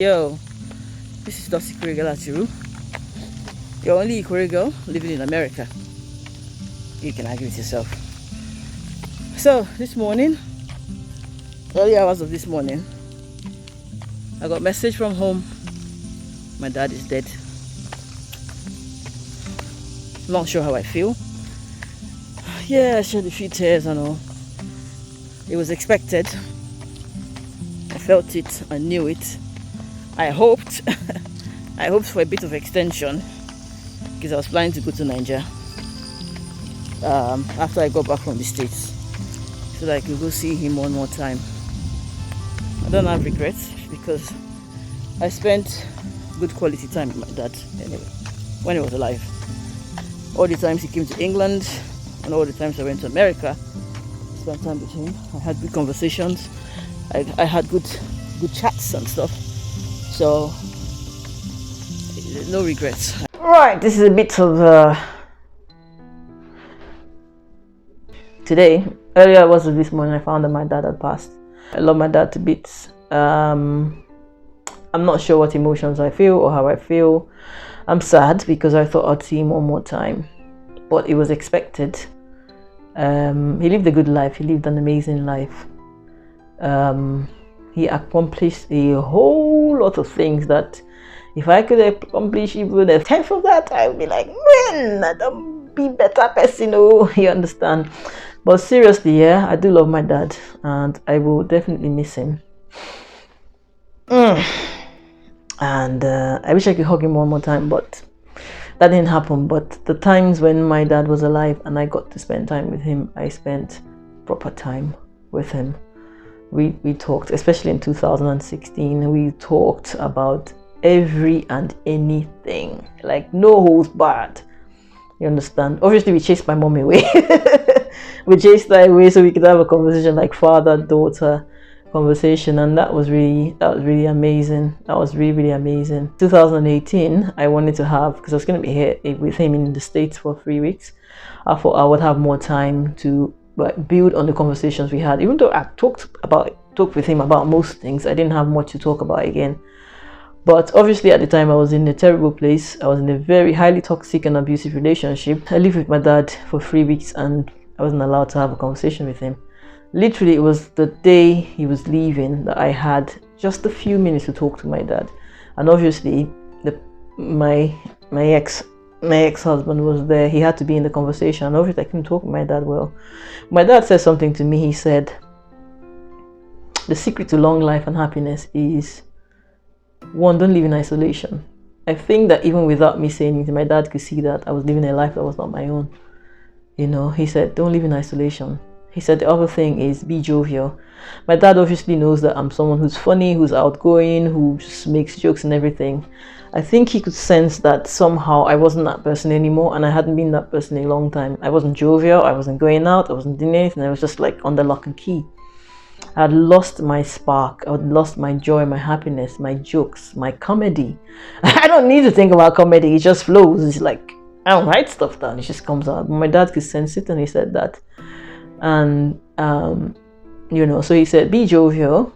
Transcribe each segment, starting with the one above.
Yo, this is Dusty Kurigalachiru, your only Ikori girl living in America. You can argue with yourself. So, this morning, early hours of this morning, I got a message from home. My dad is dead. Not sure how I feel. Yeah, I shed a few tears and all. It was expected. I felt it, I knew it. I hoped, I hoped for a bit of extension because I was planning to go to Nigeria after I got back from the States so that I could go see him one more time. I don't have regrets because I spent good quality time with my dad anyway, when he was alive. All the times he came to England and all the times I went to America, I spent time with him. I had good conversations. I had good chats and stuff. So, no regrets. Right, this is a bit of today. Earlier was this morning I found that my dad had passed. I love my dad to bits. I'm not sure what emotions I feel or how I feel. I'm sad because I thought I'd see him one more time, but it was expected. He lived a good life. He lived an amazing life. He accomplished a whole lot of things that if I could accomplish even a tenth of that, I would be like, man, I don't be better person, oh, you understand. But seriously, yeah, I do love my dad and I will definitely miss him. And I wish I could hug him one more time, but that didn't happen. But the times when my dad was alive and I got to spend time with him, I spent proper time with him. We talked, especially in 2016, we talked about every and anything, like no holds barred. You understand? Obviously, we chased my mom away. We chased her away so we could have a conversation, like father-daughter conversation, and that was really amazing. That was really amazing. 2018, I wanted to have, because I was going to be here with him in the States for 3 weeks. I thought I would have more time to build on the conversations we had. Even though I talked with him about most things, I didn't have much to talk about again. But obviously at the time I was in a terrible place. I was in a very highly toxic and abusive relationship. I lived with my dad for 3 weeks and I wasn't allowed to have a conversation with him. Literally, it was the day he was leaving that I had just a few minutes to talk to my dad. And obviously my ex-husband was there. He had to be in the conversation, and obviously I couldn't talk with my dad well. My dad said something to me. He said, the secret to long life and happiness is, one, don't live in isolation. I think that even without me saying anything, my dad could see that I was living a life that was not my own. You know, he said, don't live in isolation. He said the other thing is be jovial. My dad obviously knows that I'm someone who's funny, who's outgoing, who just makes jokes and everything. I think he could sense that somehow I wasn't that person anymore, and I hadn't been that person in a long time. I wasn't jovial, I wasn't going out, I wasn't doing anything. I was just like under lock and key. I had lost my spark, I had lost my joy, my happiness, my jokes, my comedy. I don't need to think about comedy, it just flows. It's like, I don't write stuff down, it just comes out. My dad could sense it and he said that. And, you know, so he said, be jovial,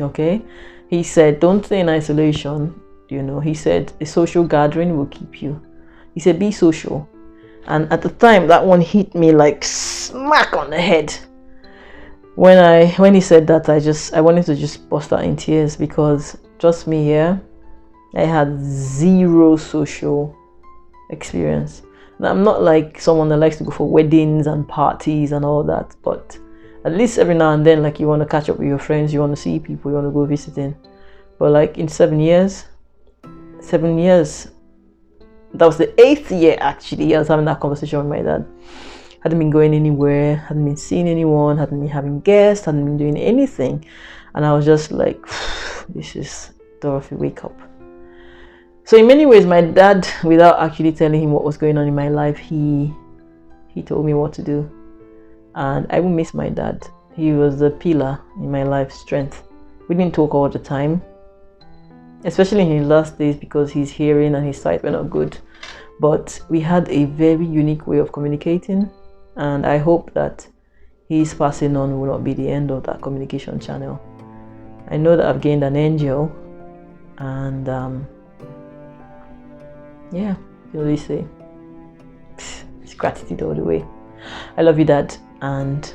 okay? He said, don't stay in isolation. You know, he said a social gathering will keep you. He said, be social. And at the time, that one hit me like smack on the head. When he said that, I wanted to just bust out in tears because trust me here, I had zero social experience. Now, I'm not like someone that likes to go for weddings and parties and all that, but at least every now and then, like you want to catch up with your friends, you want to see people, you want to go visiting. But like in 7 years, that was the 8th year actually, I was having that conversation with my dad. Hadn't been going anywhere, hadn't been seeing anyone, hadn't been having guests, hadn't been doing anything. And I was just like, this is Dorothy, wake up. So in many ways, my dad, without actually telling him what was going on in my life, he told me what to do. And I will miss my dad. He was the pillar in my life, strength. We didn't talk all the time, especially in his last days because his hearing and his sight were not good. But we had a very unique way of communicating. And I hope that his passing on will not be the end of that communication channel. I know that I've gained an angel And yeah, you always say it's gratitude all the way. I love you, Dad, and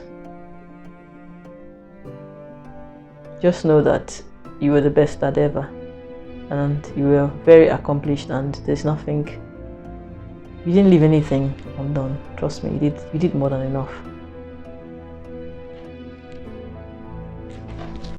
just know that you were the best dad ever, and you were very accomplished, and there's nothing, you didn't leave anything undone. Trust me, you did more than enough.